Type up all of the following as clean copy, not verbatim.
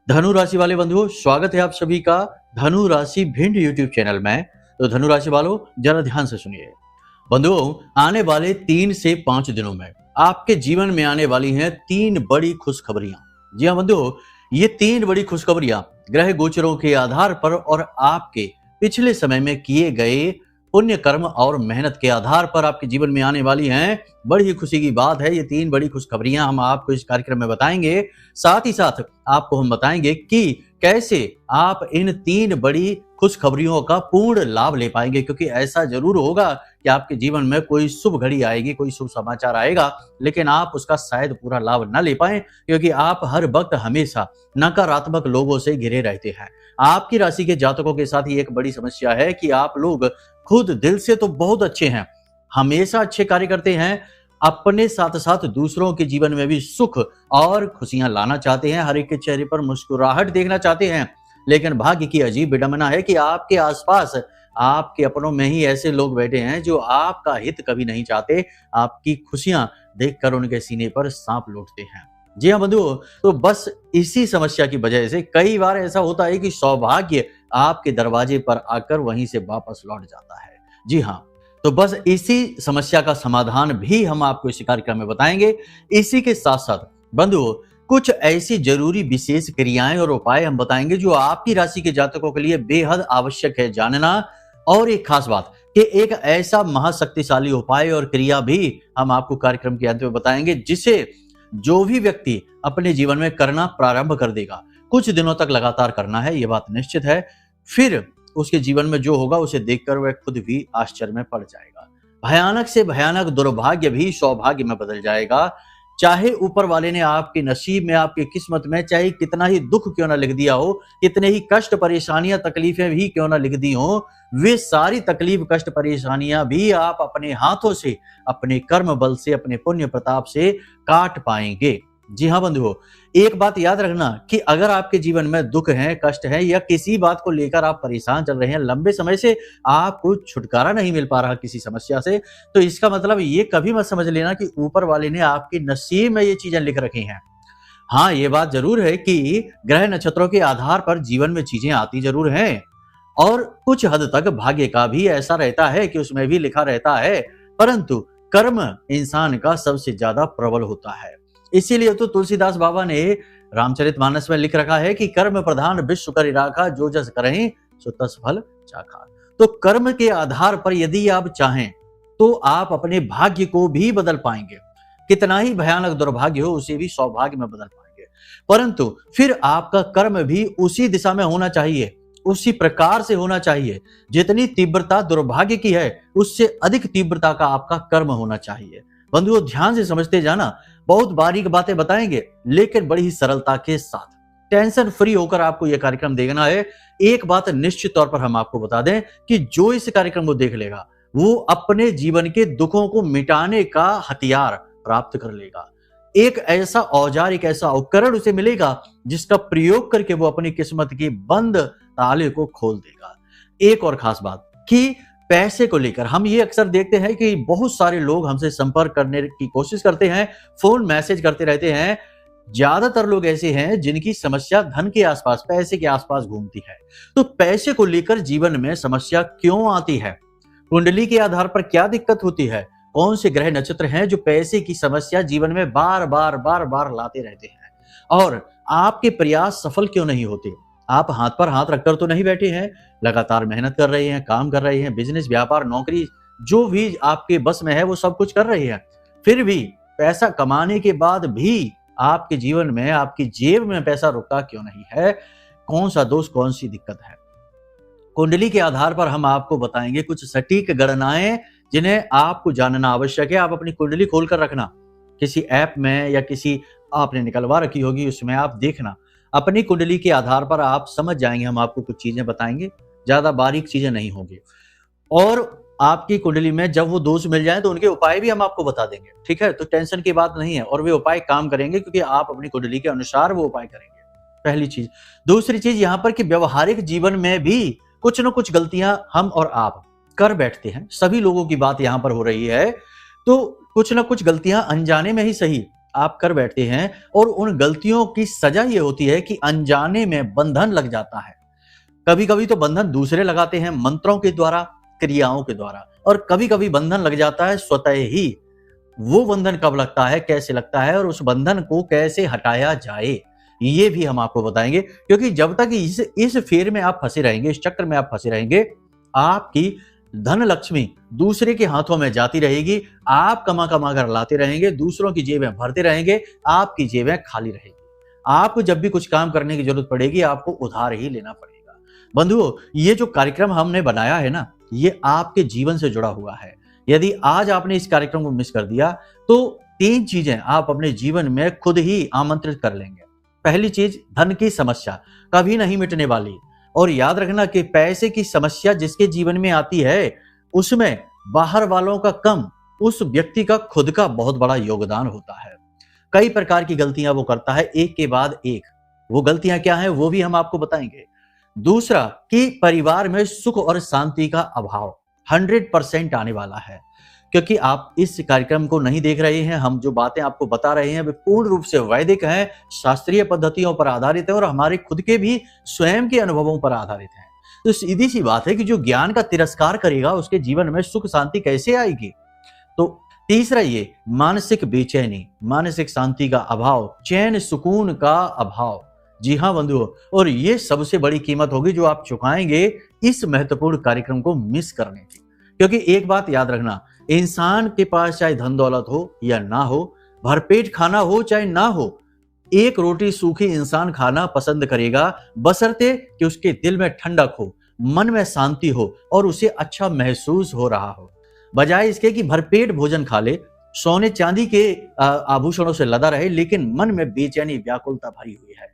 धनु राशि वाले बंधुओं, स्वागत है आप सभी का धनु राशि भिंड यूट्यूब चैनल में। तो धनु राशि वालों, जरा ध्यान से सुनिए। बंधुओं, आने वाले 3 से 5 दिनों में आपके जीवन में आने वाली हैं 3 बड़ी खुशखबरियां। जी हाँ बंधुओं, ये 3 बड़ी खुशखबरियां ग्रह गोचरों के आधार पर और आपके पिछले समय में किए गए पुण्य कर्म और मेहनत के आधार पर आपके जीवन में आने वाली हैं। बड़ी ही खुशी की बात है, ये 3 बड़ी खुशखबरियां हम आपको इस कार्यक्रम में बताएंगे। साथ ही साथ आपको हम बताएंगे कि कैसे आप इन 3 बड़ी खुशखबरियों का पूर्ण लाभ ले पाएंगे, क्योंकि ऐसा जरूर होगा कि आपके जीवन में कोई शुभ घड़ी आएगी, कोई शुभ समाचार आएगा, लेकिन आप उसका शायद पूरा लाभ न ले पाए, क्योंकि आप हर वक्त हमेशा नकारात्मक लोगों से घिरे रहते हैं। आपकी राशि के जातकों के साथ ही एक बड़ी समस्या है कि आप लोग खुद दिल से तो बहुत अच्छे हैं, हमेशा अच्छे कार्य करते हैं, अपने साथ साथ दूसरों के जीवन में भी सुख और खुशियां लाना चाहते हैं, हर एक के चेहरे पर मुस्कुराहट देखना चाहते हैं। लेकिन भाग्य की अजीब विडंबना है कि आपके आसपास आपके अपनों में ही ऐसे लोग बैठे हैं जो आपका हित कभी नहीं चाहते, आपकी खुशियां देखकर उनके सीने पर सांप लौटते हैं। जी हाँ बंधुओं, तो बस इसी समस्या की वजह से कई बार ऐसा होता है कि सौभाग्य आपके दरवाजे पर आकर वहीं से वापस लौट जाता है। जी हाँ, तो बस इसी समस्या का समाधान भी हम आपको इसी कार्यक्रम में बताएंगे। इसी के साथ साथ बंधुओं, कुछ ऐसी जरूरी विशेष क्रियाएं और उपाय हम बताएंगे जो आपकी राशि के जातकों के लिए बेहद आवश्यक है जानना। और एक खास बात कि एक ऐसा महाशक्तिशाली उपाय और क्रिया भी हम आपको कार्यक्रम के अंत में बताएंगे, जिसे जो भी व्यक्ति अपने जीवन में करना प्रारंभ कर देगा, कुछ दिनों तक लगातार करना है, ये बात निश्चित है, फिर उसके जीवन में जो होगा उसे देखकर वह खुद भी आश्चर्य में पड़ जाएगा। भयानक से भयानक दुर्भाग्य भी सौभाग्य में बदल जाएगा। चाहे ऊपर वाले ने आपके नसीब में, आपकी किस्मत में चाहे कितना ही दुख क्यों ना लिख दिया हो, कितने ही कष्ट परेशानियां तकलीफें भी क्यों ना लिख दी हो, वे सारी तकलीफ कष्ट परेशानियां भी आप अपने हाथों से, अपने कर्म बल से, अपने पुण्य प्रताप से काट पाएंगे। जी हाँ बंधुओं, एक बात याद रखना कि अगर आपके जीवन में दुख है, कष्ट है या किसी बात को लेकर आप परेशान चल रहे हैं, लंबे समय से आपको छुटकारा नहीं मिल पा रहा किसी समस्या से, तो इसका मतलब ये कभी मत समझ लेना कि ऊपर वाले ने आपके नसीब में ये चीजें लिख रखी हैं। हाँ, ये बात जरूर है कि ग्रह नक्षत्रों के आधार पर जीवन में चीजें आती जरूर हैं और कुछ हद तक भाग्य का भी ऐसा रहता है कि उसमें भी लिखा रहता है, परंतु कर्म इंसान का सबसे ज्यादा प्रबल होता है। इसीलिए तो तुलसीदास बाबा ने रामचरितमानस में लिख रखा है कि कर्म प्रधान विश्व करि राखा, जो जस करहिं सो तस फल चाखा। तो कर्म के आधार पर यदि आप चाहें तो आप अपने भाग्य को भी बदल पाएंगे, कितना ही भयानक दुर्भाग्य हो उसे भी सौभाग्य में बदल पाएंगे, परंतु फिर आपका कर्म भी उसी दिशा में होना चाहिए, उसी प्रकार से होना चाहिए। जितनी तीव्रता दुर्भाग्य की है, उससे अधिक तीव्रता का आपका कर्म होना चाहिए। बंधुओं, ध्यान से समझते जाना, बहुत बारीक बातें बताएंगे लेकिन बड़ी ही सरलता के साथ। टेंशन फ्री होकर आपको यह कार्यक्रम देखना है। एक बात निश्चित तौर पर हम आपको बता दें कि जो इस कार्यक्रम को देख लेगा वो अपने जीवन के दुखों को मिटाने का हथियार प्राप्त कर लेगा। एक ऐसा औजार, एक ऐसा उपकरण उसे मिलेगा जिसका प्रयोग करके वो अपनी किस्मत की बंद ताले को खोल देगा। एक और खास बात कि पैसे को लेकर हम ये अक्सर देखते हैं कि बहुत सारे लोग हमसे संपर्क करने की कोशिश करते हैं, फोन मैसेज करते रहते हैं। ज्यादातर लोग ऐसे हैं जिनकी समस्या धन के आसपास, पैसे के आसपास घूमती है। तो पैसे को लेकर जीवन में समस्या क्यों आती है, कुंडली के आधार पर क्या दिक्कत होती है, कौन से ग्रह नक्षत्र हैं जो पैसे की समस्या जीवन में बार बार लाते रहते हैं, और आपके प्रयास सफल क्यों नहीं होते। आप हाथ पर हाथ रखकर तो नहीं बैठे हैं, लगातार मेहनत कर रहे हैं, काम कर रहे हैं, बिजनेस, व्यापार, नौकरी, जो भी आपके बस में है वो सब कुछ कर रहे हैं, फिर भी पैसा कमाने के बाद भी आपके जीवन में, आपकी जेब में पैसा रुकता क्यों नहीं है, कौन सा दोष, कौन सी दिक्कत है। कुंडली के आधार पर हम आपको बताएंगे कुछ सटीक गणनाएं जिन्हें आपको जानना आवश्यक है। आप अपनी कुंडली खोलकर रखना, किसी ऐप में या किसी आपने निकलवा रखी होगी उसमें आप देखना, अपनी कुंडली के आधार पर आप समझ जाएंगे। हम आपको कुछ चीजें बताएंगे, ज्यादा बारीक चीजें नहीं होंगी, और आपकी कुंडली में जब वो दोष मिल जाए तो उनके उपाय भी हम आपको बता देंगे। ठीक है, तो टेंशन की बात नहीं है, और वे उपाय काम करेंगे क्योंकि आप अपनी कुंडली के अनुसार वो उपाय करेंगे। पहली चीज। दूसरी चीज यहाँ पर कि व्यवहारिक जीवन में भी कुछ न कुछ गलतियां हम और आप कर बैठते हैं, सभी लोगों की बात यहाँ पर हो रही है, तो कुछ न कुछ गलतियां अनजाने में ही सही आप कर बैठते हैं और उन गलतियों की सजा ये होती है कि अनजाने में बंधन लग जाता है। कभी कभी तो बंधन दूसरे लगाते हैं मंत्रों के द्वारा, क्रियाओं के द्वारा, और कभी कभी बंधन लग जाता है स्वतः ही। वो बंधन कब लगता है, कैसे लगता है और उस बंधन को कैसे हटाया जाए, ये भी हम आपको बताएंगे। क्योंकि जब तक इस फेर में आप फंसे रहेंगे, इस चक्कर में आप फंसे रहेंगे, आपकी धन लक्ष्मी दूसरे के हाथों में जाती रहेगी। आप कमा कमा कर लाते रहेंगे, दूसरों की जेबें भरते रहेंगे, आपकी जेबें खाली रहेगी। आपको जब भी कुछ काम करने की जरूरत पड़ेगी, आपको उधार ही लेना पड़ेगा। बंधुओं, ये जो कार्यक्रम हमने बनाया है ना, ये आपके जीवन से जुड़ा हुआ है। यदि आज आपने इस कार्यक्रम को मिस कर दिया तो 3 चीजें आप अपने जीवन में खुद ही आमंत्रित कर लेंगे। पहली चीज, धन की समस्या कभी नहीं मिटने वाली। और याद रखना कि पैसे की समस्या जिसके जीवन में आती है, उसमें बाहर वालों का कम, उस व्यक्ति का खुद का बहुत बड़ा योगदान होता है। कई प्रकार की गलतियां वो करता है, एक के बाद एक। वो गलतियां क्या हैं वो भी हम आपको बताएंगे। दूसरा कि परिवार में सुख और शांति का अभाव 100% आने वाला है। क्योंकि आप इस कार्यक्रम को नहीं देख रहे हैं, हम जो बातें आपको बता रहे हैं वे पूर्ण रूप से वैदिक हैं, शास्त्रीय पद्धतियों पर आधारित है और हमारे खुद के भी स्वयं के अनुभवों पर आधारित है। तो सीधी सी बात है कि जो ज्ञान का तिरस्कार करेगा उसके जीवन में सुख शांति कैसे आएगी। तो तीसरा ये मानसिक बेचैनी, मानसिक शांति का अभाव, चैन सुकून का अभाव। जी हाँ बंधुओं, और ये सबसे बड़ी कीमत होगी जो आप चुकाएंगे इस महत्वपूर्ण कार्यक्रम को मिस करने की। क्योंकि एक बात याद रखना, इंसान के पास चाहे धन दौलत हो या ना हो, भरपेट खाना हो चाहे ना हो, एक रोटी सूखी इंसान खाना पसंद करेगा, बशर्ते कि उसके दिल में ठंडक हो, मन में शांति हो और उसे अच्छा महसूस हो रहा हो। बजाय इसके कि भरपेट भोजन खा ले, सोने चांदी के आभूषणों से लदा रहे, लेकिन मन में बेचैनी, व्याकुलता भरी हुई है,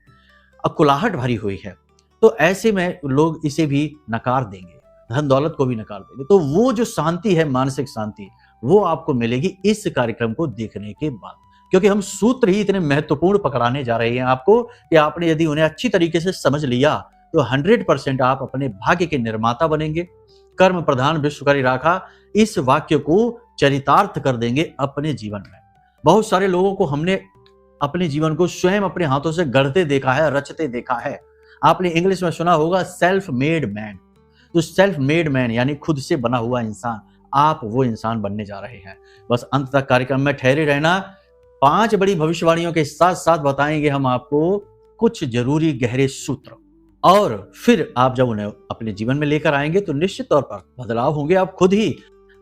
अकुलाहट भरी हुई है, तो ऐसे में लोग इसे भी नकार देंगे, धन दौलत को भी नकार देंगे। तो वो जो शांति है, मानसिक शांति, वो आपको मिलेगी इस कार्यक्रम को देखने के बाद। क्योंकि हम सूत्र ही इतने महत्वपूर्ण पकड़ाने जा रहे हैं आपको कि आपने यदि उन्हें अच्छी तरीके से समझ लिया तो 100% आप अपने भाग्य के निर्माता बनेंगे। कर्म प्रधान विश्वकरी राखा, इस वाक्य को चरितार्थ कर देंगे अपने जीवन में। बहुत सारे लोगों को हमने अपने जीवन को स्वयं अपने हाथों से गढ़ते देखा है, रचते देखा है। आपने इंग्लिश में सुना होगा सेल्फ मेड मैन। तो सेल्फ मेड मैन यानी खुद से बना हुआ इंसान, आप वो इंसान बनने जा रहे हैं। बस अंत तक कार्यक्रम में ठहरे रहना। 5 बड़ी भविष्यवाणियों के साथ साथ बताएंगे हम आपको कुछ जरूरी गहरे सूत्र, और फिर आप जब उन्हें अपने जीवन में लेकर आएंगे तो निश्चित तौर पर बदलाव होंगे। आप खुद ही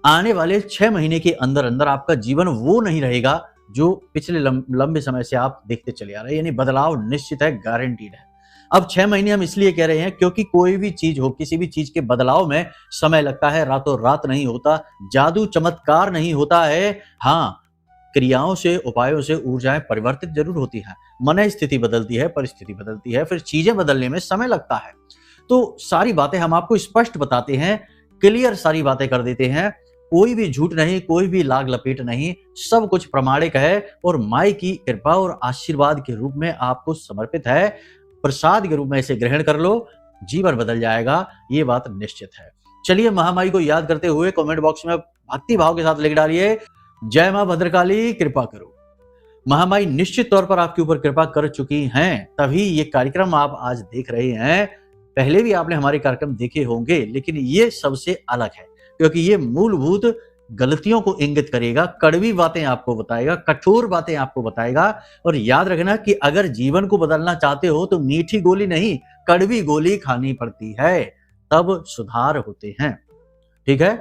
आने वाले 6 महीने के अंदर अंदर आपका जीवन वो नहीं रहेगा जो पिछले लंबे समय से आप देखते चले आ रहे हैं। यानी बदलाव निश्चित है, गारंटीड है। अब 6 महीने हम इसलिए कह रहे हैं क्योंकि कोई भी चीज हो, किसी भी चीज के बदलाव में समय लगता है, रातों रात नहीं होता, जादू चमत्कार नहीं होता है। हाँ, क्रियाओं से, उपायों से ऊर्जाएं परिवर्तित जरूर होती हैं, मन स्थिति बदलती है, परिस्थिति बदलती है, फिर चीजें बदलने में समय लगता है। तो सारी बातें हम आपको स्पष्ट बताते हैं, क्लियर सारी बातें कर देते हैं। कोई भी झूठ नहीं, कोई भी लाग लपेट नहीं, सब कुछ प्रमाणिक है और माई की कृपा और आशीर्वाद के रूप में आपको समर्पित है। प्रसाद के रूप में इसे ग्रहण कर लो, जीवन बदल जाएगा, ये बात निश्चित है। चलिए, महामाई को याद करते हुए कमेंट बॉक्स में भक्ति भाव के साथ लिख डालिए, जय मां भद्रकाली कृपा करो। महामाई निश्चित तौर पर आपके ऊपर कृपा कर चुकी हैं, तभी ये कार्यक्रम आप आज देख रहे हैं। पहले भी आपने हमारे कार्यक्रम देखे होंगे, लेकिन ये सबसे अलग है क्योंकि ये मूलभूत गलतियों को इंगित करेगा, कड़वी बातें आपको बताएगा, कठोर बातें आपको बताएगा। और याद रखना कि अगर जीवन को बदलना चाहते हो तो मीठी गोली नहीं, कड़वी गोली खानी पड़ती है, तब सुधार होते हैं। ठीक है,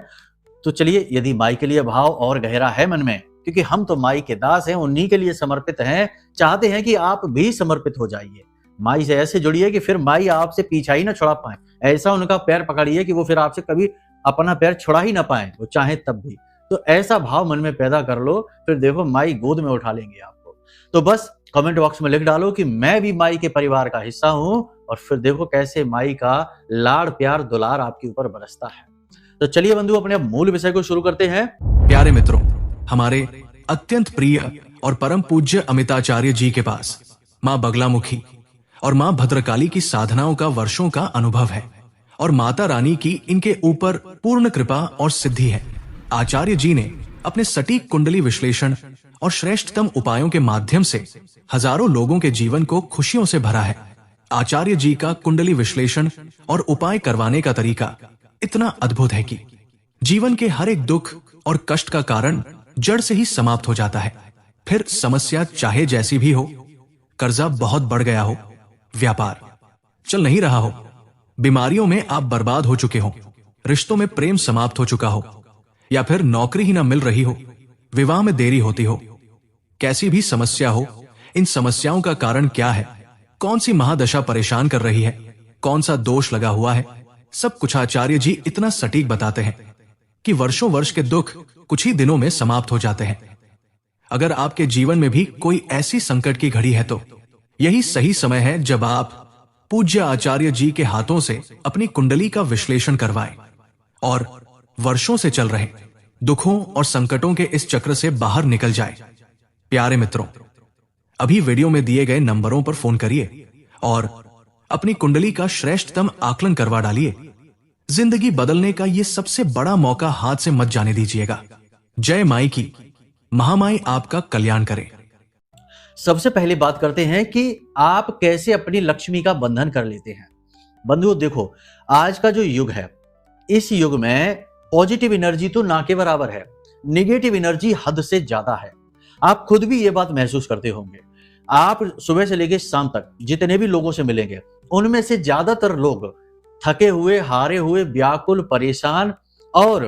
तो चलिए, यदि माई के लिए भाव और गहरा है मन में, क्योंकि हम तो माई के दास हैं, उन्हीं के लिए समर्पित हैं, चाहते हैं कि आप भी समर्पित हो जाइए। माई से ऐसे जुड़िए कि फिर माई आपसे पीछा ही ना छुड़ा पाए, ऐसा उनका पैर पकड़िए कि वो फिर आपसे कभी अपना पैर छुड़ा ही ना पाए, वो चाहे तब भी। तो ऐसा भाव मन में पैदा कर लो, फिर देखो माई गोद में उठा लेंगे आपको। तो बस कमेंट बॉक्स में लिख डालो कि मैं भी माई के परिवार का हिस्सा हूं, और फिर देखो कैसे माई का लाड़ प्यार दुलार आपके ऊपर बरसता है। तो चलिए बंधु, अपने मूल विषय को शुरू करते हैं। प्यारे मित्रों, हमारे अत्यंत प्रिय और परम पूज्य अमिताचार्य जी के पास माँ बगलामुखी और माँ भद्रकाली की साधनाओं का वर्षों का अनुभव है, और माता रानी की इनके ऊपर पूर्ण कृपा और सिद्धि है। आचार्य जी ने अपने सटीक कुंडली विश्लेषण और श्रेष्ठतम उपायों के माध्यम से हजारों लोगों के जीवन को खुशियों से भरा है। आचार्य जी का कुंडली विश्लेषण और उपाय करवाने का तरीका इतना अद्भुत है कि जीवन के हर एक दुख और कष्ट का कारण जड़ से ही समाप्त हो जाता है। फिर समस्या चाहे जैसी भी हो, कर्जा बहुत बढ़ गया हो, व्यापार चल नहीं रहा हो, बीमारियों में आप बर्बाद हो चुके हो, रिश्तों में प्रेम समाप्त हो चुका हो, या फिर नौकरी ही ना मिल रही हो, विवाह में देरी होती हो, कैसी भी समस्या हो, इन समस्याओं का कारण क्या है, कौन सी महादशा परेशान कर रही है, कौन सा दोष लगा हुआ है, सब कुछ आचार्य जी इतना सटीक बताते हैं कि वर्षों वर्ष के दुख कुछ ही दिनों में समाप्त हो जाते हैं। अगर आपके जीवन में भी कोई ऐसी संकट की घड़ी है तो यही सही समय है जब आप पूज्य आचार्य जी के हाथों से अपनी कुंडली का विश्लेषण करवाएं और वर्षों से चल रहे दुखों और संकटों के इस चक्र से बाहर निकल जाए। प्यारे मित्रों, अभी वीडियो में दिए गए नंबरों पर फोन करिए और अपनी कुंडली का श्रेष्ठतम आकलन करवा डालिए। जिंदगी बदलने का यह सबसे बड़ा मौका हाथ से मत जाने दीजिएगा। जय माई की, महामाई आपका कल्याण करे। सबसे पहले बात करते हैं कि आप कैसे अपनी लक्ष्मी का बंधन कर लेते हैं। बंधुओं देखो, आज का जो युग है, इस युग में पॉजिटिव एनर्जी तो ना के बराबर है, निगेटिव एनर्जी हद से ज्यादा है। आप खुद भी ये बात महसूस करते होंगे। आप सुबह से लेकर शाम तक जितने भी लोगों से मिलेंगे, उनमें से ज्यादातर लोग थके हुए, हारे हुए, व्याकुल, परेशान और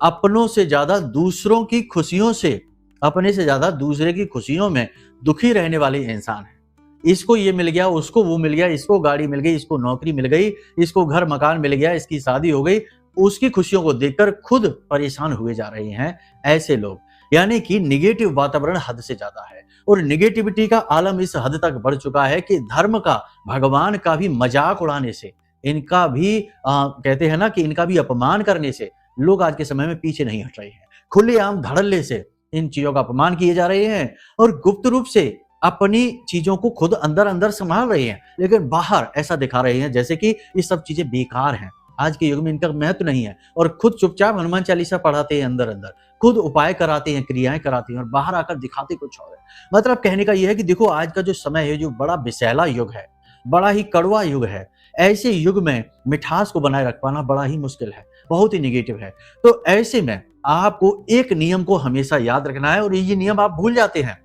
अपनों से ज्यादा दूसरों की खुशियों से, अपने से ज्यादा दूसरे की खुशियों में दुखी रहने वाले इंसान हैं। इसको ये मिल गया, उसको वो मिल गया, इसको गाड़ी मिल गई, इसको नौकरी मिल गई, इसको घर मकान मिल गया, इसकी शादी हो गई, उसकी खुशियों को देखकर खुद परेशान हुए जा रहे हैं ऐसे लोग। यानी कि निगेटिव वातावरण हद से ज्यादा है और निगेटिविटी का आलम इस हद तक बढ़ चुका है कि धर्म का, भगवान का भी मजाक उड़ाने से, इनका भी कहते हैं ना कि इनका भी अपमान करने से लोग आज के समय में पीछे नहीं हट रहे हैं। खुलेआम धड़ल्ले से इन चीजों का अपमान किए जा रहे हैं और गुप्त रूप से अपनी चीजों को खुद अंदर अंदर संभाल रहे हैं, लेकिन बाहर ऐसा दिखा रहे हैं जैसे कि ये सब चीजें बेकार हैं। आज के युग में इनका महत्व नहीं है और खुद चुपचाप हनुमान चालीसा पढ़ाते हैं, अंदर अंदर खुद उपाय कराते हैं, क्रियाएं कराते हैं और बाहर आकर दिखाते कुछ और है। मतलब कहने का यह है कि देखो, आज का जो समय है, जो बड़ा विषैला युग है, बड़ा ही कड़वा युग है, ऐसे युग में मिठास को बनाए रख पाना बड़ा ही मुश्किल है, बहुत ही निगेटिव है। तो ऐसे में आपको एक नियम को हमेशा याद रखना है और ये नियम आप भूल जाते हैं।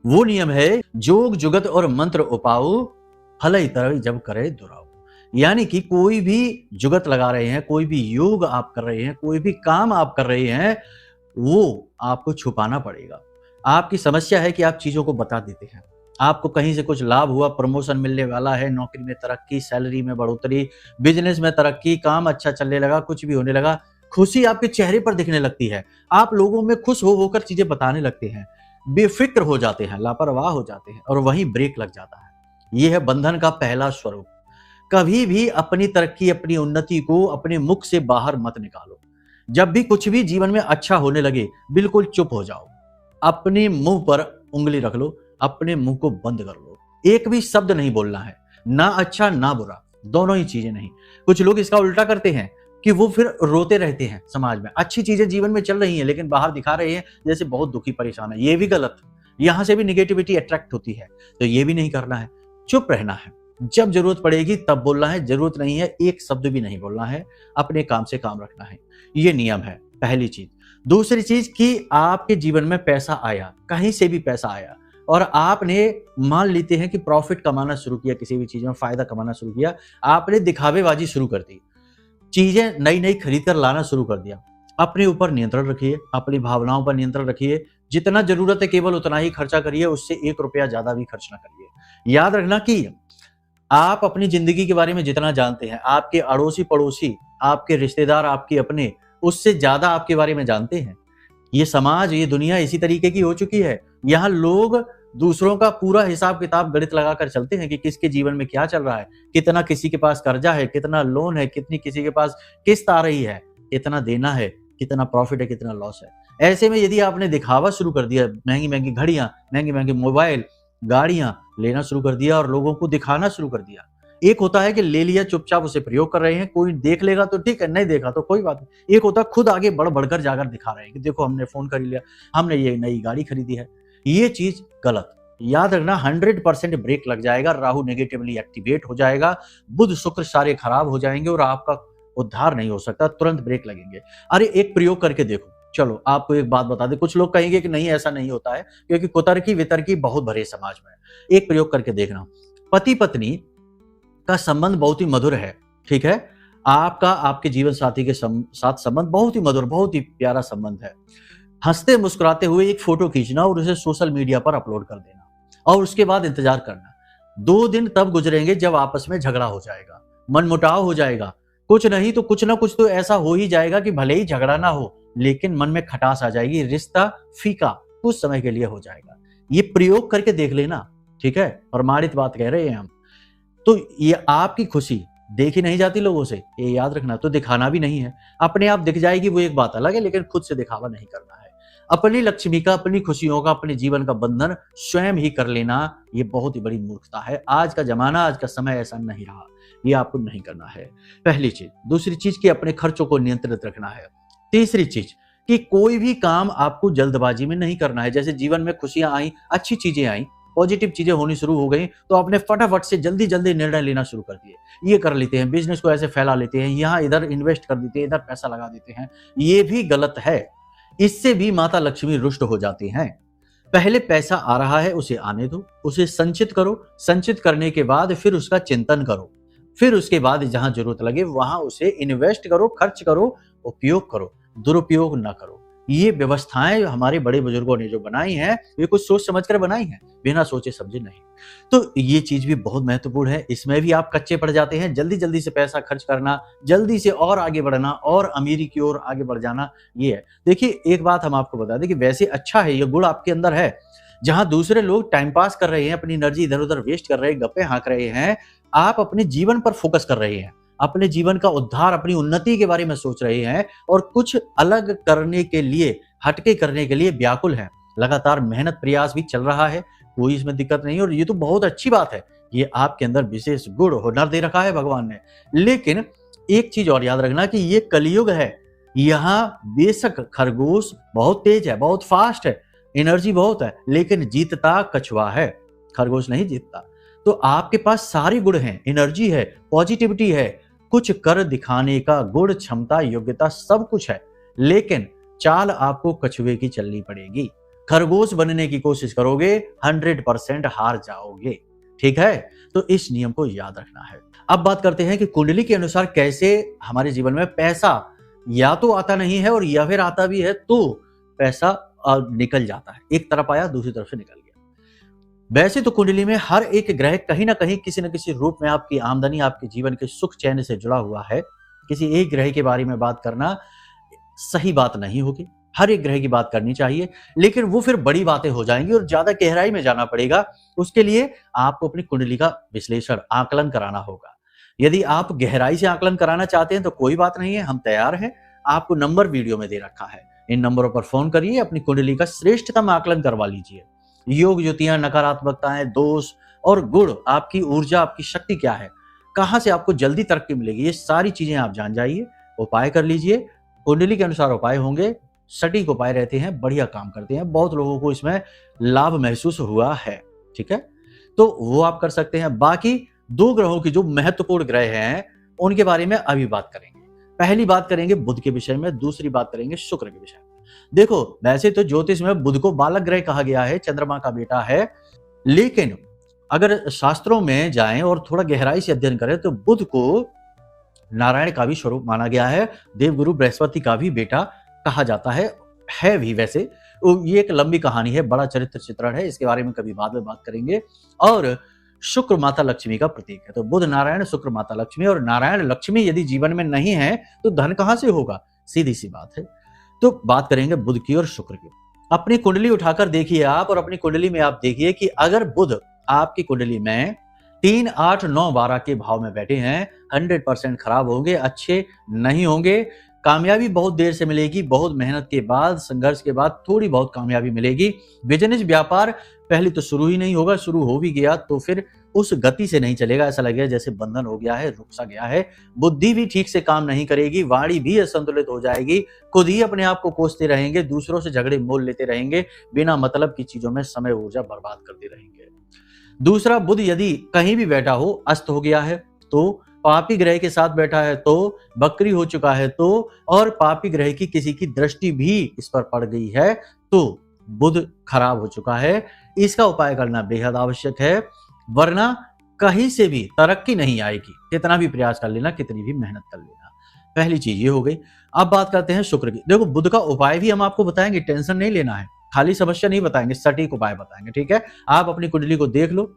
वो नियम है, जोग जुगत और मंत्र उपाऊ, फल तरह जब करे दुराऊ। यानी कि कोई भी जुगत लगा रहे हैं, कोई भी योग आप कर रहे हैं, कोई भी काम आप कर रहे हैं, वो आपको छुपाना पड़ेगा। आपकी समस्या है कि आप चीजों को बता देते हैं। आपको कहीं से कुछ लाभ हुआ, प्रमोशन मिलने वाला है, नौकरी में तरक्की, सैलरी में बढ़ोतरी, बिजनेस में तरक्की, काम अच्छा चलने लगा, कुछ भी होने लगा, खुशी आपके चेहरे पर दिखने लगती है, आप लोगों में खुश हो होकर चीजें बताने लगते हैं, बेफिक्र हो जाते हैं, लापरवाह हो जाते हैं और वहीं ब्रेक लग जाता है। यह है बंधन का पहला स्वरूप। कभी भी अपनी तरक्की, अपनी उन्नति को अपने मुख से बाहर मत निकालो। जब भी कुछ भी जीवन में अच्छा होने लगे, बिल्कुल चुप हो जाओ, अपने मुंह पर उंगली रख लो, अपने मुंह को बंद कर लो, एक भी शब्द नहीं बोलना है, ना अच्छा ना बुरा, दोनों ही चीजें नहीं। कुछ लोग इसका उल्टा करते हैं कि वो फिर रोते रहते हैं समाज में। अच्छी चीजें जीवन में चल रही हैं लेकिन बाहर दिखा रहे हैं जैसे बहुत दुखी परेशान है, ये भी गलत। यहां से भी निगेटिविटी अट्रैक्ट होती है, तो ये भी नहीं करना है। चुप रहना है, जब जरूरत पड़ेगी तब बोलना है, जरूरत नहीं है एक शब्द भी नहीं बोलना है, अपने काम से काम रखना है। ये नियम है, पहली चीज। दूसरी चीज कि आपके जीवन में पैसा आया, कहीं से भी पैसा आया और आपने मान लेते हैं कि प्रॉफिट कमाना शुरू किया, किसी भी चीज में फायदा कमाना शुरू किया, आपने दिखावेबाजी शुरू कर दी, चीजें नई नई खरीद कर लाना शुरू कर दिया। अपने ऊपर नियंत्रण रखिए, अपनी भावनाओं पर नियंत्रण रखिए, जितना जरूरत है केवल उतना ही खर्चा करिए, उससे 1 रुपया ज्यादा भी खर्च ना करिए। याद रखना कि आप अपनी जिंदगी के बारे में जितना जानते हैं, आपके अड़ोसी पड़ोसी, आपके रिश्तेदार, आपके अपने, उससे ज्यादा आपके बारे में जानते हैं। ये समाज, ये दुनिया इसी तरीके की हो चुकी है। यहाँ लोग दूसरों का पूरा हिसाब किताब गणित लगाकर चलते हैं कि किसके जीवन में क्या चल रहा है, कितना किसी के पास कर्जा है, कितना लोन है, कितनी किसी के पास किस्त आ रही है, कितना देना है, कितना प्रॉफिट है, कितना लॉस है। ऐसे में यदि आपने दिखावा शुरू कर दिया, महंगी महंगी घड़ियां, महंगे महंगे मोबाइल, गाड़ियां लेना शुरू कर दिया और लोगों को दिखाना शुरू कर दिया। एक होता है कि ले लिया, चुपचाप उसे प्रयोग कर रहे हैं, कोई देख लेगा तो ठीक है, नहीं देखा तो कोई बात नहीं। एक होता है खुद आगे बढ़ बढ़कर जाकर दिखा रहे हैं कि देखो हमने फोन खरीद लिया, हमने ये नई गाड़ी खरीदी है। ये चीज गलत। याद रखना 100% ब्रेक लग जाएगा, राहु नेगेटिवली एक्टिवेट हो जाएगा, बुध शुक्र सारे खराब हो जाएंगे और आपका उद्धार नहीं हो सकता, तुरंत ब्रेक लगेंगे। अरे एक प्रयोग करके देखो। चलो आपको एक बात बता दें, कुछ लोग कहेंगे कि नहीं ऐसा नहीं होता है क्योंकि कुतर्की वितर्की बहुत भरे समाज में। एक प्रयोग करके देखना, पति पत्नी का संबंध बहुत ही मधुर है, ठीक है, आपका आपके जीवन साथी के साथ संबंध बहुत ही मधुर, बहुत ही प्यारा संबंध है। हंसते मुस्कुराते हुए एक फोटो खींचना और उसे सोशल मीडिया पर अपलोड कर देना और उसके बाद इंतजार करना। 2 दिन तब गुजरेंगे जब आपस में झगड़ा हो जाएगा, मनमुटाव हो जाएगा, कुछ नहीं तो कुछ ना कुछ तो ऐसा हो ही जाएगा कि भले ही झगड़ा ना हो लेकिन मन में खटास आ जाएगी, रिश्ता फीका कुछ समय के लिए हो जाएगा। ये प्रयोग करके देख लेना, ठीक है, प्रमाणित बात कह रहे हैं हम। तो ये आपकी खुशी देखी नहीं जाती लोगों से, ये याद रखना, तो दिखाना भी नहीं है। अपने आप दिख जाएगी वो एक बात अलग है, लेकिन खुद से दिखावा नहीं करना है। अपनी लक्ष्मी का, अपनी खुशियों का, अपने जीवन का बंधन स्वयं ही कर लेना, ये बहुत ही बड़ी मूर्खता है। आज का जमाना, आज का समय ऐसा नहीं रहा, ये आपको नहीं करना है, पहली चीज। दूसरी चीज कि अपने खर्चों को नियंत्रित रखना है। तीसरी चीज कि कोई भी काम आपको जल्दबाजी में नहीं करना है। जैसे जीवन में खुशियां आई, अच्छी चीजें आई, पॉजिटिव चीजें होनी शुरू हो गई तो आपने फटाफट से जल्दी जल्दी निर्णय लेना शुरू कर दिए। ये कर लेते हैं, बिजनेस को ऐसे फैला लेते हैं, यहाँ इधर इन्वेस्ट कर देते हैं, इधर पैसा लगा देते हैं, ये भी गलत है। इससे भी माता लक्ष्मी रुष्ट हो जाती हैं। पहले पैसा आ रहा है उसे आने दो, उसे संचित करो, संचित करने के बाद फिर उसका चिंतन करो, फिर उसके बाद जहां जरूरत लगे वहां उसे इन्वेस्ट करो, खर्च करो, उपयोग करो, दुरुपयोग ना करो। ये व्यवस्थाएं हमारे बड़े बुजुर्गों ने जो बनाई हैं, वे कुछ सोच समझकर बनाई हैं, बिना सोचे समझे नहीं। तो ये चीज भी बहुत महत्वपूर्ण है, इसमें भी आप कच्चे पड़ जाते हैं। जल्दी जल्दी से पैसा खर्च करना, जल्दी से और आगे बढ़ना और अमीरी की ओर आगे बढ़ जाना, ये है। देखिए एक बात हम आपको बता दें कि वैसे अच्छा है, ये गुण आपके अंदर है। जहां दूसरे लोग टाइम पास कर रहे हैं, अपनी एनर्जी इधर उधर वेस्ट कर रहे हैं, गप्पे हाँक रहे हैं, आप अपने जीवन पर फोकस कर रहे हैं, अपने जीवन का उद्धार, अपनी उन्नति के बारे में सोच रहे हैं और कुछ अलग करने के लिए, हटके करने के लिए व्याकुल हैं। लगातार मेहनत प्रयास भी चल रहा है, कोई इसमें दिक्कत नहीं और ये तो बहुत अच्छी बात है। ये आपके अंदर विशेष गुण, हुनर दे रखा है भगवान ने। लेकिन एक चीज और याद रखना कि ये कलयुग है। यहाँ बेशक खरगोश बहुत तेज है, बहुत फास्ट है, एनर्जी बहुत है, लेकिन जीतता कछुआ है, खरगोश नहीं जीतता। तो आपके पास सारे गुण हैं, एनर्जी है, पॉजिटिविटी है, कुछ कर दिखाने का गुण, क्षमता, योग्यता सब कुछ है, लेकिन चाल आपको कछुए की चलनी पड़ेगी। खरगोश बनने की कोशिश करोगे 100% हार जाओगे, ठीक है। तो इस नियम को याद रखना है। अब बात करते हैं कि कुंडली के अनुसार कैसे हमारे जीवन में पैसा या तो आता नहीं है और या फिर आता भी है तो पैसा निकल जाता है। एक तरफ आया दूसरी तरफ से निकल गया। वैसे तो कुंडली में हर एक ग्रह कहीं ना कहीं किसी न किसी रूप में आपकी आमदनी, आपके जीवन के सुख चैन से जुड़ा हुआ है। किसी एक ग्रह के बारे में बात करना सही बात नहीं होगी, हर एक ग्रह की बात करनी चाहिए, लेकिन वो फिर बड़ी बातें हो जाएंगी और ज्यादा गहराई में जाना पड़ेगा। उसके लिए आपको अपनी कुंडली का विश्लेषण, आकलन कराना होगा। यदि आप गहराई से आकलन कराना चाहते हैं तो कोई बात नहीं है, हम तैयार हैं। आपको नंबर वीडियो में दे रखा है, इन नंबरों पर फोन करिए, अपनी कुंडली का श्रेष्ठतम आकलन करवा लीजिए। योग ज्योतियां, नकारात्मकताएं, दोष और गुण, आपकी ऊर्जा, आपकी शक्ति क्या है, कहां से आपको जल्दी तरक्की मिलेगी, ये सारी चीजें आप जान जाइए, उपाय कर लीजिए। कुंडली के अनुसार उपाय होंगे, सटीक उपाय रहते हैं, बढ़िया काम करते हैं, बहुत लोगों को इसमें लाभ महसूस हुआ है, ठीक है। तो वो आप कर सकते हैं। बाकी 2 ग्रहों की जो महत्वपूर्ण ग्रह हैं उनके बारे में अभी बात करेंगे। पहली बात करेंगे बुध के विषय में, दूसरी बात करेंगे शुक्र के विषय में। देखो वैसे तो ज्योतिष में बुध को बालक ग्रह कहा गया है, चंद्रमा का बेटा है, लेकिन अगर शास्त्रों में जाएं और थोड़ा गहराई से अध्ययन करें तो बुध को नारायण का भी स्वरूप माना गया है, देवगुरु बृहस्पति का भी बेटा कहा जाता है भी। वैसे ये एक लंबी कहानी है, बड़ा चरित्र चित्रण है, इसके बारे में कभी बाद में बात करेंगे। और शुक्र माता लक्ष्मी का प्रतीक है, तो बुध नारायण, शुक्र माता लक्ष्मी, और नारायण लक्ष्मी यदि जीवन में नहीं है तो धन कहां से होगा, सीधी सी बात है। तो बात करेंगे बुध की और शुक्र की। अपनी कुंडली उठाकर देखिए आप, और अपनी कुंडली में आप देखिए कि अगर बुध आपकी कुंडली में 3, 8, 9, 12 के भाव में बैठे हैं, 100% खराब होंगे, अच्छे नहीं होंगे। कामयाबी बहुत देर से मिलेगी, बहुत मेहनत के बाद, संघर्ष के बाद थोड़ी बहुत कामयाबी मिलेगी। बिजनेस, व्यापार पहले तो शुरू ही नहीं होगा, शुरू हो भी गया तो फिर उस गति से नहीं चलेगा, ऐसा लगेगा जैसे बंधन हो गया है, रुक सा गया है। बुद्धि भी ठीक से काम नहीं करेगी, वाणी भी असंतुलित हो जाएगी, खुद ही अपने आप को कोसते रहेंगे, दूसरों से झगड़े मोल लेते रहेंगे, बिना मतलब की चीजों में समय ऊर्जा बर्बाद करते रहेंगे। दूसरा, बुध यदि कहीं भी बैठा हो, अस्त हो गया है तो, पापी ग्रह के साथ बैठा है तो, बकरी हो चुका है तो, और पापी ग्रह की किसी की दृष्टि भी इस पर पड़ गई है तो बुध खराब हो चुका है। इसका उपाय करना बेहद आवश्यक है, वरना कहीं से भी तरक्की नहीं आएगी, कितना भी प्रयास कर लेना, कितनी भी मेहनत कर लेना। पहली चीज ये हो गई। अब बात करते हैं शुक्र की। देखो, बुध का उपाय भी हम आपको बताएंगे, टेंशन नहीं लेना है, खाली समस्या नहीं बताएंगे, सटीक उपाय बताएंगे, ठीक है। आप अपनी कुंडली को देख लो।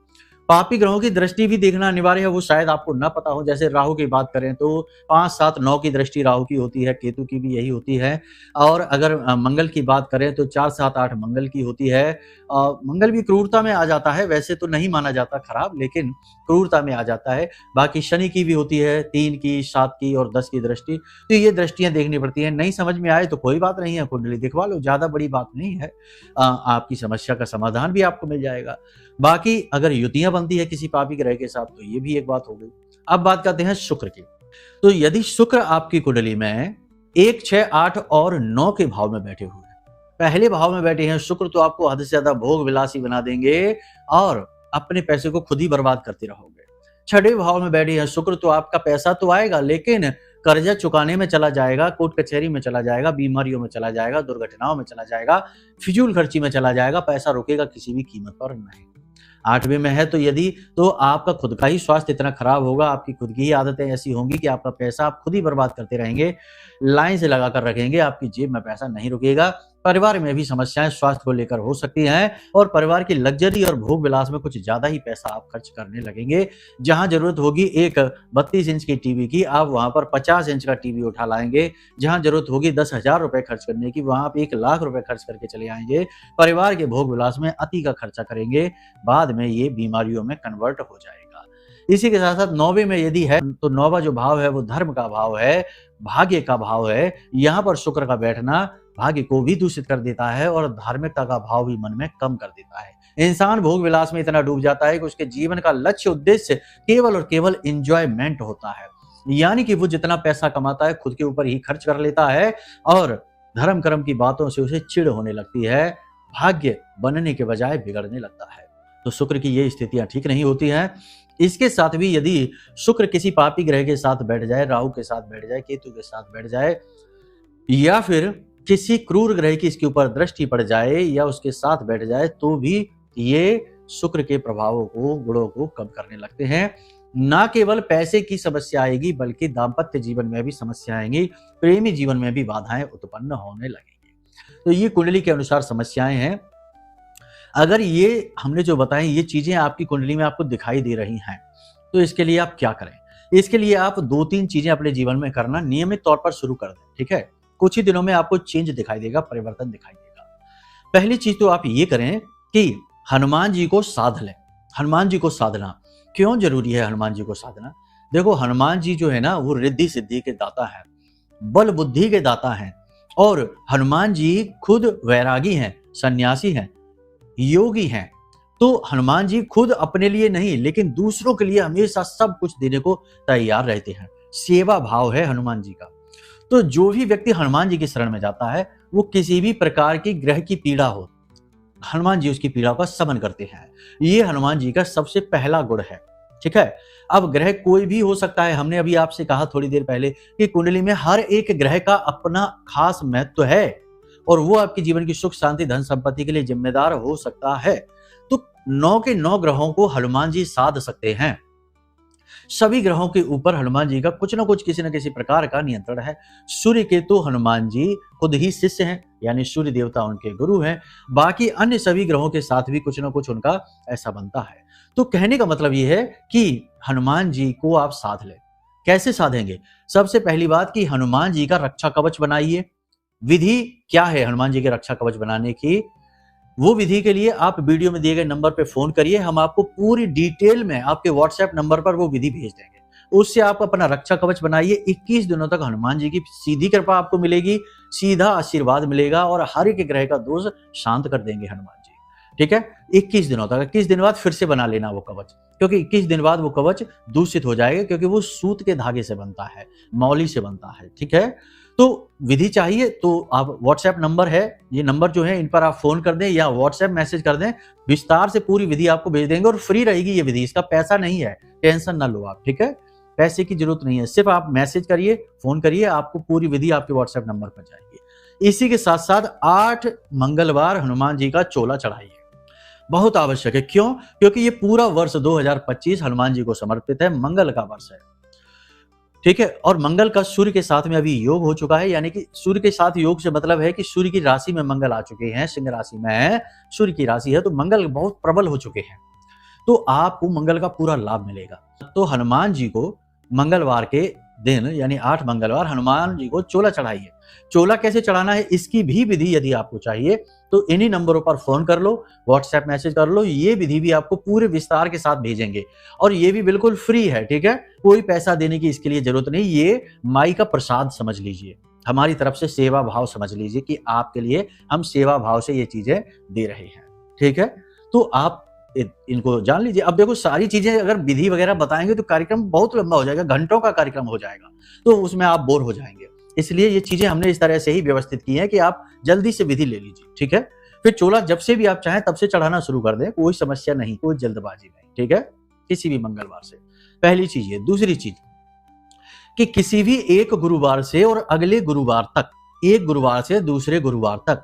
पापी ग्रहों की दृष्टि भी देखना अनिवार्य है, वो शायद आपको ना पता हो। जैसे राहु की बात करें तो 5, 7, 9 की दृष्टि राहु की होती है, केतु की भी यही होती है। और अगर मंगल की बात करें तो 4, 7, 8 मंगल की होती है। मंगल भी क्रूरता में आ जाता है, वैसे तो नहीं माना जाता खराब, लेकिन क्रूरता में आ जाता है। बाकी शनि की भी होती है, 3 की, 7 की और 10 की दृष्टि। तो ये दृष्टियां देखनी पड़ती है। नहीं समझ में आए तो कोई बात नहीं है, कुंडली दिखवा लो, ज्यादा बड़ी बात नहीं है। आपकी समस्या का समाधान भी आपको मिल जाएगा। बाकी अगर युतियां बनती है किसी पापी ग्रह के साथ तो ये भी एक बात हो गई। अब बात करते हैं शुक्र की। तो यदि शुक्र आपकी कुंडली में 1, 6, 8 और 9 के भाव में बैठे हुए हैं, पहले भाव में बैठे हैं शुक्र, तो आपको हद से ज्यादा भोग विलासी बना देंगे और अपने पैसे को खुद ही बर्बाद करते रहोगे। 6ठे भाव में बैठे हैं शुक्र, तो आपका पैसा तो आएगा लेकिन कर्जा चुकाने में चला जाएगा, कोर्ट कचहरी में चला जाएगा, बीमारियों में चला जाएगा, दुर्घटनाओं में चला जाएगा, फिजूल खर्ची में चला जाएगा, पैसा रुकेगा किसी भी कीमत पर नहीं। 8वें में है तो यदि, तो आपका खुद का ही स्वास्थ्य इतना खराब होगा, आपकी खुद की ही आदतें ऐसी होंगी कि आपका पैसा आप खुद ही बर्बाद करते रहेंगे, लाइन से लगा कर रखेंगे, आपकी जेब में पैसा नहीं रुकेगा। परिवार में भी समस्याएं स्वास्थ्य को लेकर हो सकती हैं और परिवार की लग्जरी और भोग विलास में कुछ ज्यादा ही पैसा आप खर्च करने लगेंगे। जहां जरूरत होगी एक 32 इंच की टीवी की, आप वहां पर 50 इंच का टीवी उठा लाएंगे। जहां जरूरत होगी 10,000 रुपए खर्च करने की, वहां आप 1,00,000 रुपए खर्च करके चले आएंगे। परिवार के भोग विलास में अति का खर्चा करेंगे, बाद में ये बीमारियों में कन्वर्ट हो जाएगा। इसी के साथ साथ 9वें में यदि है तो 9वां जो भाव है वो धर्म का भाव है, भाग्य का भाव है। यहाँ पर शुक्र का बैठना भाग्य को भी दूषित कर देता है और धार्मिकता का भाव भी मन में कम कर देता है। इंसान भोग विलास में इतना डूब जाता है कि उसके जीवन का लक्ष्य उद्देश्य केवल और केवल एंजॉयमेंट होता है, यानी कि वो जितना पैसा कमाता है खुद के ऊपर ही खर्च कर लेता है और धर्म कर्म की बातों से उसे चिढ़ होने लगती है, भाग्य बनने के बजाय बिगड़ने लगता है। तो शुक्र की ये स्थितियां ठीक नहीं होती हैं। इसके साथ भी यदि शुक्र किसी पापी ग्रह के साथ बैठ जाए, राहु के साथ बैठ जाए, केतु के साथ बैठ जाए, या फिर किसी क्रूर ग्रह की इसके ऊपर दृष्टि पड़ जाए या उसके साथ बैठ जाए, तो भी ये शुक्र के प्रभावों को, गुणों को कम करने लगते हैं। ना केवल पैसे की समस्या आएगी बल्कि दाम्पत्य जीवन में भी समस्या आएंगी, प्रेमी जीवन में भी बाधाएं उत्पन्न होने लगेंगी। तो ये कुंडली के अनुसार समस्याएं हैं। अगर ये हमने जो बताएं ये चीजें आपकी कुंडली में आपको दिखाई दे रही हैं, तो इसके लिए आप क्या करें? इसके लिए आप 2-3 चीजें अपने जीवन में करना नियमित तौर पर शुरू कर दें, ठीक है। कुछ ही दिनों में आपको चेंज दिखाई देगा, परिवर्तन दिखाई देगा। पहली चीज तो आप ये करें कि हनुमान जी को साध लें। हनुमान जी को साधना क्यों जरूरी है? हनुमान जी को साधना, देखो हनुमान जी जो है ना वो रिद्धि सिद्धि के दाता है, बल बुद्धि के दाता हैं और हनुमान जी खुद वैरागी हैं, सन्यासी हैं, योगी हैं। तो हनुमान जी खुद अपने लिए नहीं लेकिन दूसरों के लिए हमेशा सब कुछ देने को तैयार रहते हैं। सेवा भाव है हनुमान जी का। तो जो भी व्यक्ति हनुमान जी की शरण में जाता है वो किसी भी प्रकार की ग्रह की पीड़ा हो, हनुमान जी उसकी पीड़ा का शमन करते हैं। ये हनुमान जी का सबसे पहला गुण है, ठीक है। अब ग्रह कोई भी हो सकता है। हमने अभी आपसे कहा थोड़ी देर पहले कि कुंडली में हर एक ग्रह का अपना खास महत्व है और वो आपके जीवन की सुख शांति धन संपत्ति के लिए जिम्मेदार हो सकता है। तो 9 के 9 ग्रहों को हनुमान जी साध सकते हैं। सभी ग्रहों के ऊपर हनुमान जी का कुछ न कुछ किसी न किसी प्रकार का नियंत्रण है। सूर्य के तो हनुमान जी खुद ही शिष्य हैं, यानी सूर्य देवता उनके गुरु हैं। बाकी अन्य सभी ग्रहों के साथ भी कुछ न कुछ उनका ऐसा बनता है। तो कहने का मतलब ये है कि हनुमान जी को आप साध लें। कैसे साधेंगे? सबसे पहली बात कि हनुमान जी का रक्षा कवच बनाइए। विधि क्या है हनुमान जी के रक्षा कवच बनाने की? वो विधि के लिए आप वीडियो में दिए गए नंबर पे फोन करिए, हम आपको पूरी डिटेल में आपके व्हाट्सएप नंबर पर वो विधि भेज देंगे। उससे आप अपना रक्षा कवच बनाइए। 21 दिनों तक हनुमान जी की सीधी कृपा आपको मिलेगी, सीधा आशीर्वाद मिलेगा और हर एक ग्रह का दोष शांत कर देंगे हनुमान जी, ठीक है, 21 दिनों तक। 21 दिन बाद फिर से बना लेना वो कवच, क्योंकि 21 दिन बाद वो कवच दूषित हो जाएगा, क्योंकि वो सूत के धागे से बनता है, मौली से बनता है। ठीक है, तो विधि चाहिए तो आप व्हाट्सएप नंबर है, ये नंबर जो है इन पर आप फोन कर दें या व्हाट्सएप मैसेज कर दें, विस्तार से पूरी विधि आपको भेज देंगे और फ्री रहेगी ये विधि, इसका पैसा नहीं है, टेंशन ना लो आप। ठीक है, पैसे की जरूरत नहीं है, सिर्फ आप मैसेज करिए, फोन करिए, आपको पूरी विधि आपके व्हाट्सएप नंबर पर जाएगी। इसी के साथ साथ 8 मंगलवार हनुमान जी का चोला चढ़ाइए, बहुत आवश्यक है। क्यों? क्योंकि ये पूरा वर्ष 2025 हनुमान जी को समर्पित है, मंगल का वर्ष है। ठीक है, और मंगल का सूर्य के साथ में अभी योग हो चुका है, यानी कि सूर्य के साथ योग से मतलब है कि सूर्य की राशि में मंगल आ चुके हैं, सिंह राशि में सूर्य की राशि है, तो मंगल बहुत प्रबल हो चुके हैं, तो आपको मंगल का पूरा लाभ मिलेगा। तो हनुमान जी को मंगलवार के दिन यानी 8 मंगलवार हनुमान जी को चोला चढ़ाइए। चोला कैसे चढ़ाना है इसकी भी विधि यदि आपको चाहिए तो इन्हीं नंबरों पर फोन कर लो, व्हाट्सएप मैसेज कर लो, ये विधि भी आपको पूरे विस्तार के साथ भेजेंगे और ये भी बिल्कुल फ्री है। ठीक है, कोई पैसा देने की इसके लिए जरूरत नहीं, ये माई का प्रसाद समझ लीजिए, हमारी तरफ से सेवा भाव समझ लीजिए कि आपके लिए हम सेवा भाव से ये चीजें दे रहे हैं। ठीक है, तो आप इनको जान लीजिए। अब देखो सारी चीजें अगर विधि वगैरह बताएंगे तो कार्यक्रम बहुत लंबा हो जाएगा, घंटों का कार्यक्रम हो जाएगा, तो उसमें आप बोर हो जाएंगे। इसलिए ये चीजें हमने इस तरह से ही व्यवस्थित की है कि आप जल्दी से विधि ले लीजिए। ठीक है, फिर चोला जब से भी आप चाहें तब से चढ़ाना शुरू कर दें, कोई समस्या नहीं, कोई जल्दबाजी नहीं। ठीक है, किसी भी मंगलवार से, पहली चीज है। दूसरी चीज कि किसी भी एक गुरुवार से और अगले गुरुवार तक, एक गुरुवार से दूसरे गुरुवार तक,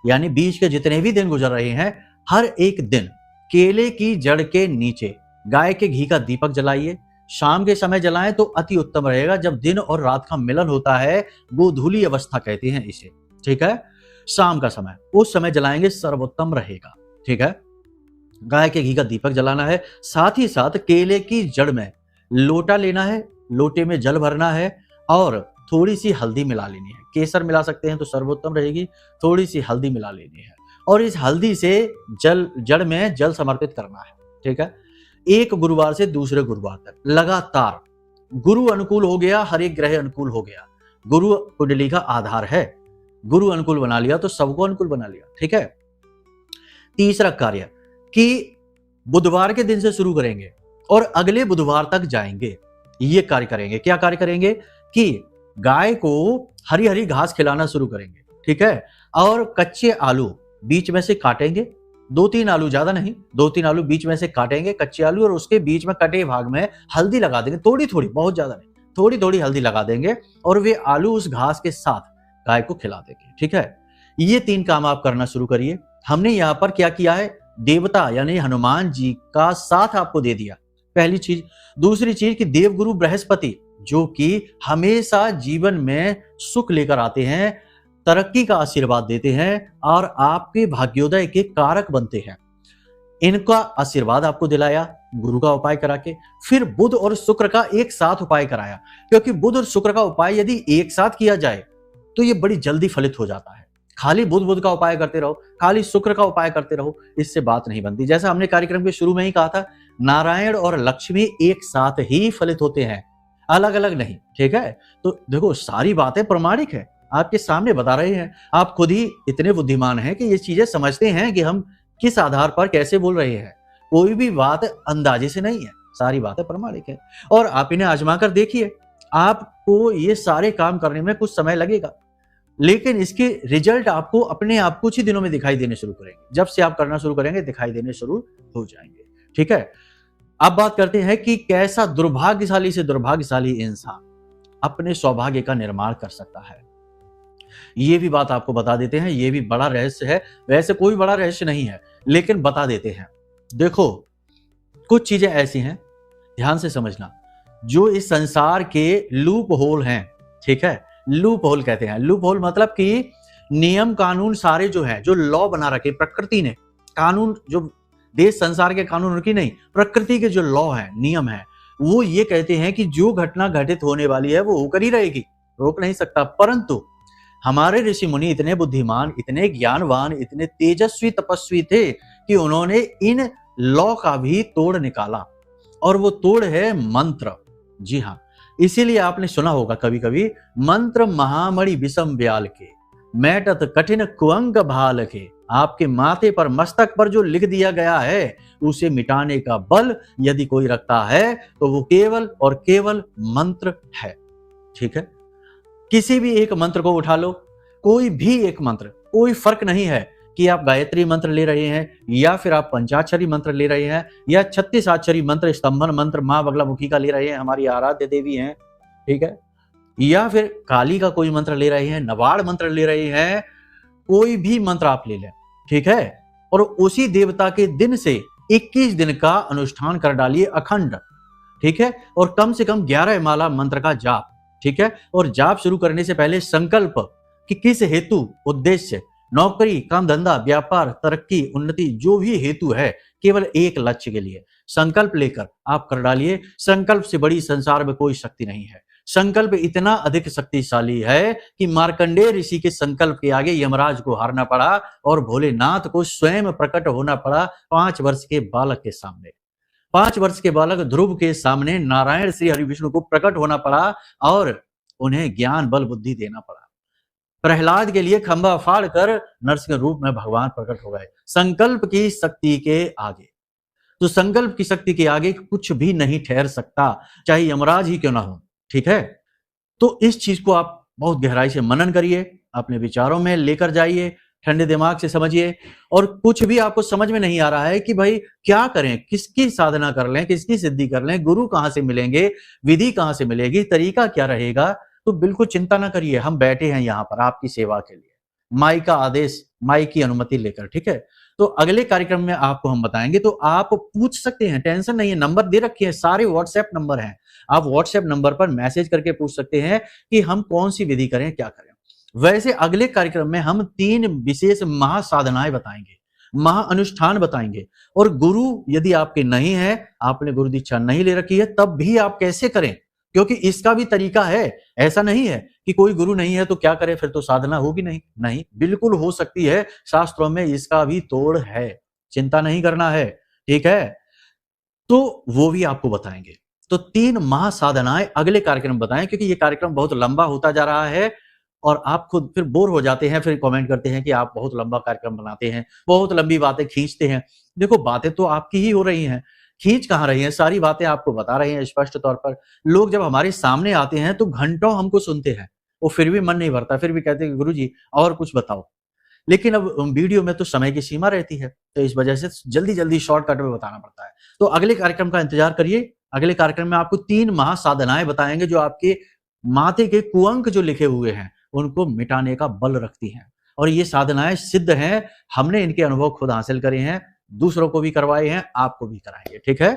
यानी बीच के जितने भी दिन गुजर रहे हैं, हर एक दिन केले की जड़ के नीचे गाय के घी का दीपक जलाइए। शाम के समय जलाएं तो अति उत्तम रहेगा, जब दिन और रात का मिलन होता है, गोधूली अवस्था कहते हैं इसे। ठीक है, शाम का समय, उस समय जलाएंगे सर्वोत्तम रहेगा। ठीक है, गाय के घी का दीपक जलाना है, साथ ही साथ केले की जड़ में लोटा लेना है, लोटे में जल भरना है और थोड़ी सी हल्दी मिला लेनी है। केसर मिला सकते हैं तो सर्वोत्तम रहेगी, थोड़ी सी हल्दी मिला लेनी है और इस हल्दी से जड़ में जल समर्पित करना है। ठीक है, एक गुरुवार से दूसरे गुरुवार तक लगातार। गुरु अनुकूल हो गया, हर एक ग्रह अनुकूल हो गया, गुरु कुंडली का आधार है, गुरु अनुकूल बना लिया तो सबको अनुकूल बना लिया। ठीक है, तीसरा कार्य कि बुधवार के दिन से शुरू करेंगे और अगले बुधवार तक जाएंगे, ये कार्य करेंगे। क्या कार्य करेंगे कि गाय को हरी हरी घास खिलाना शुरू करेंगे। ठीक है, और कच्चे आलू बीच में से काटेंगे, 2-3 आलू, ज्यादा नहीं, 2-3 आलू बीच में से काटेंगे कच्चे आलू, और उसके बीच में कटे भाग में हल्दी लगा देंगे, थोड़ी थोड़ी, बहुत ज्यादा नहीं, थोड़ी थोड़ी हल्दी लगा देंगे और वे आलू उस घास के साथ गाय को खिला देंगे। ठीक है, ये 3 काम आप करना शुरू करिए। हमने यहाँ पर क्या किया है, देवता यानी हनुमान जी का साथ आपको दे दिया, पहली चीज। दूसरी चीज कि देवगुरु बृहस्पति जो कि हमेशा जीवन में सुख लेकर आते हैं, तरक्की का आशीर्वाद देते हैं और आपके भाग्योदय के कारक बनते हैं, इनका आशीर्वाद आपको दिलाया गुरु का उपाय करा के। फिर बुध और शुक्र का एक साथ उपाय कराया, क्योंकि बुध और शुक्र का उपाय यदि एक साथ किया जाए तो ये बड़ी जल्दी फलित हो जाता है। खाली बुध का उपाय करते रहो, खाली शुक्र का उपाय करते रहो, इससे बात नहीं बनती। जैसा हमने कार्यक्रम के शुरू में ही कहा था, नारायण और लक्ष्मी एक साथ ही फलित होते हैं, अलग अलग नहीं। ठीक है, तो देखो सारी बातें प्रमाणिक है, आपके सामने बता रहे हैं। आप खुद ही इतने बुद्धिमान हैं कि ये चीजें समझते हैं कि हम किस आधार पर कैसे बोल रहे हैं। कोई भी बात अंदाजे से नहीं है, सारी बातें प्रमाणिक है और आप इन्हें आजमा कर देखिए। आपको ये सारे काम करने में कुछ समय लगेगा, लेकिन इसके रिजल्ट आपको अपने आप कुछ ही दिनों में दिखाई देने शुरू करेंगे। जब से आप करना शुरू करेंगे दिखाई देने शुरू हो जाएंगे। ठीक है, अब बात करते हैं कि कैसा दुर्भाग्यशाली से दुर्भाग्यशाली इंसान अपने सौभाग्य का निर्माण कर सकता है। ये भी बात आपको बता देते हैं, ये भी बड़ा रहस्य है। वैसे कोई बड़ा रहस्य नहीं है, लेकिन बता देते हैं। देखो कुछ चीजें ऐसी हैं, ध्यान से समझना, जो इस संसार के लूप होल हैं। ठीक है, लूप होल कहते हैं, लूप होल मतलब कि नियम कानून सारे जो हैं, जो लॉ बना रखे प्रकृति ने, कानून जो देश संसार के कानून उनकी नहीं, प्रकृति के जो लॉ हैं, नियम हैं, वो ये कहते हैं कि जो घटना घटित होने वाली है वो होकर ही रहेगी, रोक नहीं सकता। परंतु हमारे ऋषि मुनि इतने बुद्धिमान, इतने ज्ञानवान, इतने तेजस्वी तपस्वी थे कि उन्होंने इन लॉ का भी तोड़ निकाला, और वो तोड़ है मंत्र। जी हाँ, इसीलिए आपने सुना होगा कभी कभी, मंत्र महामणि विषम ब्याल के, मैटत कठिन कुअंग भाल के, आपके माथे पर, मस्तक पर जो लिख दिया गया है उसे मिटाने का बल यदि कोई रखता है तो वो केवल और केवल मंत्र है। ठीक है, किसी भी एक मंत्र को उठा लो, कोई भी एक मंत्र, कोई फर्क नहीं है कि आप गायत्री मंत्र ले रहे हैं या फिर आप पंचाक्षरी मंत्र ले रहे हैं या 36 अक्षरी मंत्र, स्तंभन मंत्र मां बगलामुखी का ले रहे हैं, हमारी आराध्य देवी हैं, ठीक है, या फिर काली का कोई मंत्र ले रहे हैं, नवाड़ मंत्र ले रहे हैं, कोई भी मंत्र आप ले लें, ठीक है, और उसी देवता के दिन से 21 दिन का अनुष्ठान कर डालिए अखंड, ठीक है, और कम से कम 11 माला मंत्र का जाप, ठीक है, और जाप शुरू करने से पहले संकल्प कि किस हेतु, उद्देश्य, नौकरी, काम धंधा, व्यापार, तरक्की, उन्नति, जो भी हेतु है, केवल एक लक्ष्य के लिए संकल्प लेकर आप कर डालिए। संकल्प से बड़ी संसार में कोई शक्ति नहीं है। संकल्प इतना अधिक शक्तिशाली है कि मार्कंडेय ऋषि के संकल्प के आगे यमराज को हारना पड़ा और भोलेनाथ को स्वयं प्रकट होना पड़ा 5 वर्ष के बालक के सामने। 5 वर्ष के बालक ध्रुव के सामने नारायण श्री हरि विष्णु को प्रकट होना पड़ा और उन्हें ज्ञान बल बुद्धि देना पड़ा। प्रहलाद के लिए खंभा फाड़ कर नरसिंह रूप में भगवान प्रकट हो गए संकल्प की शक्ति के आगे। तो संकल्प की शक्ति के आगे कुछ भी नहीं ठहर सकता, चाहे यमराज ही क्यों ना हो, ठीक है। तो इस चीज को आप बहुत गहराई से मनन करिए, अपने विचारों में लेकर जाइए, ठंडे दिमाग से समझिए। और कुछ भी आपको समझ में नहीं आ रहा है कि भाई क्या करें, किसकी साधना कर लें, किसकी सिद्धि कर लें, गुरु कहां से मिलेंगे, विधि कहां से मिलेगी, तरीका क्या रहेगा, तो बिल्कुल चिंता ना करिए। हम बैठे हैं यहाँ पर आपकी सेवा के लिए, माई का आदेश, माई की अनुमति लेकर, ठीक है। तो अगले कार्यक्रम में आपको हम बताएंगे, तो आप पूछ सकते हैं, टेंशन नहीं है, नंबर दे रखे हैं, सारे व्हाट्सएप नंबर हैं, आप व्हाट्सएप नंबर पर मैसेज करके पूछ सकते हैं कि हम कौन सी विधि करें, क्या करें। वैसे अगले कार्यक्रम में हम 3 विशेष महासाधनाएं बताएंगे, महा अनुष्ठान बताएंगे। और गुरु यदि आपके नहीं है, आपने गुरु दीक्षा नहीं ले रखी है, तब भी आप कैसे करें, क्योंकि इसका भी तरीका है। ऐसा नहीं है कि कोई गुरु नहीं है तो क्या करें, फिर तो साधना होगी नहीं, नहीं, बिल्कुल हो सकती है। शास्त्रों में इसका भी तोड़ है, चिंता नहीं करना है, ठीक है। तो वो भी आपको बताएंगे। तो 3 महासाधनाएं अगले कार्यक्रम बताएं, क्योंकि ये कार्यक्रम बहुत लंबा होता जा रहा है और आप खुद फिर बोर हो जाते हैं, फिर कमेंट करते हैं कि आप बहुत लंबा कार्यक्रम बनाते हैं, बहुत लंबी बातें खींचते हैं। देखो, बातें तो आपकी ही हो रही हैं, खींच कहां रही हैं, सारी बातें आपको बता रहे हैं स्पष्ट तौर पर। लोग जब हमारे सामने आते हैं तो घंटों हमको सुनते हैं, वो फिर भी मन नहीं भरता, फिर भी कहते हैं कि गुरुजी और कुछ बताओ। लेकिन अब वीडियो में तो समय की सीमा रहती है, तो इस वजह से जल्दी जल्दी शॉर्टकट में बताना पड़ता है। तो अगले कार्यक्रम का इंतजार करिए। अगले कार्यक्रम में आपको 3 महासाधनाएं बताएंगे जो आपके माथे के कुअंक जो लिखे हुए हैं उनको मिटाने का बल रखती हैं। और ये साधनाएं सिद्ध हैं, हमने इनके अनुभव खुद हासिल करे हैं, दूसरों को भी करवाए हैं, आपको भी कराएंगे, ठीक है।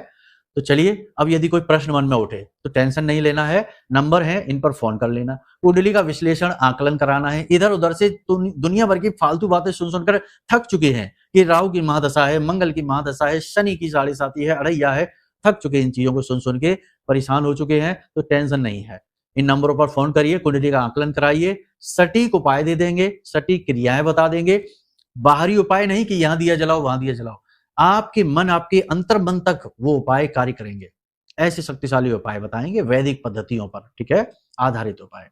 तो चलिए, अब यदि कोई प्रश्न मन में उठे तो टेंशन नहीं लेना है, नंबर है, इन पर फोन कर लेना। कुंडली का विश्लेषण, आकलन कराना है। इधर उधर से दुनिया भर की फालतू बातें सुन सुनकर थक चुके हैं कि राहु की महादशा है, मंगल की महादशा है, शनि की 7.5 है, अड़ैया है, थक चुके इन चीजों को सुन सुन के, परेशान हो चुके हैं। तो टेंशन नहीं है, इन नंबरों पर फोन करिए, कुंडली का आकलन कराइए, सटीक उपाय दे देंगे, सटीक क्रियाएं बता देंगे। बाहरी उपाय नहीं कि यहां दिया जलाओ वहां दिया जलाओ, आपके मन, आपके अंतर मन तक वो उपाय कार्य करेंगे। ऐसे शक्तिशाली उपाय बताएंगे वैदिक पद्धतियों पर, ठीक है, आधारित उपाय।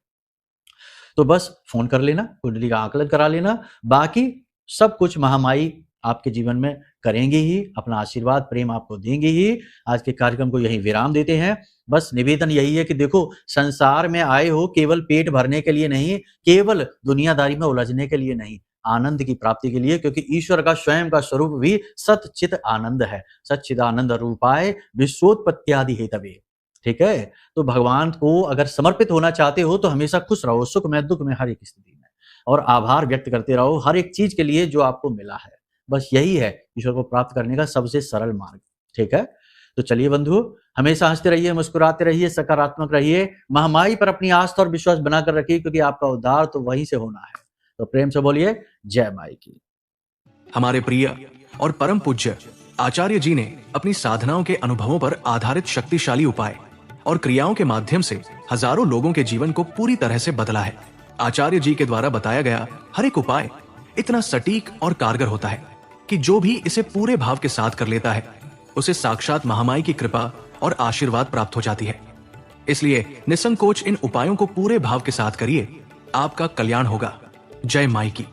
तो बस फोन कर लेना, कुंडली का आकलन करा लेना, बाकी सब कुछ महामाई आपके जीवन में करेंगे ही, अपना आशीर्वाद प्रेम आपको देंगे ही। आज के कार्यक्रम को यही विराम देते हैं। बस निवेदन यही है कि देखो, संसार में आए हो केवल पेट भरने के लिए नहीं, केवल दुनियादारी में उलझने के लिए नहीं, आनंद की प्राप्ति के लिए, क्योंकि ईश्वर का स्वयं का स्वरूप भी सच्चित आनंद है। सच्चिदानंद रूपाय विश्वोत्पत्त्यादि हेतवे, ठीक है। तो भगवान को अगर समर्पित होना चाहते हो तो हमेशा खुश रहो, सुख में दुख में हर एक स्थिति में, और आभार व्यक्त करते रहो हर एक चीज के लिए जो आपको मिला है। बस यही है ईश्वर को प्राप्त करने का सबसे सरल मार्ग, ठीक है। तो चलिए बंधु, हमेशा हंसते रहिए, मुस्कुराते रहिए, सकारात्मक रहिए, महामाई पर अपनी आस्था और विश्वास बनाकर रखिए, क्योंकि आपका उद्धार तो वहीं से होना है। तो प्रेम से बोलिए जय माई की। हमारे प्रिय और परम पूज्य आचार्य जी ने अपनी साधनाओं के अनुभवों पर आधारित शक्तिशाली उपाय और क्रियाओं के माध्यम से हजारों लोगों के जीवन को पूरी तरह से बदला है। आचार्य जी के द्वारा बताया गया हर एक उपाय इतना सटीक और कारगर होता है कि जो भी इसे पूरे भाव के साथ कर लेता है उसे साक्षात महामाई की कृपा और आशीर्वाद प्राप्त हो जाती है। इसलिए निसंकोच इन उपायों को पूरे भाव के साथ करिए, आपका कल्याण होगा। जय माई की।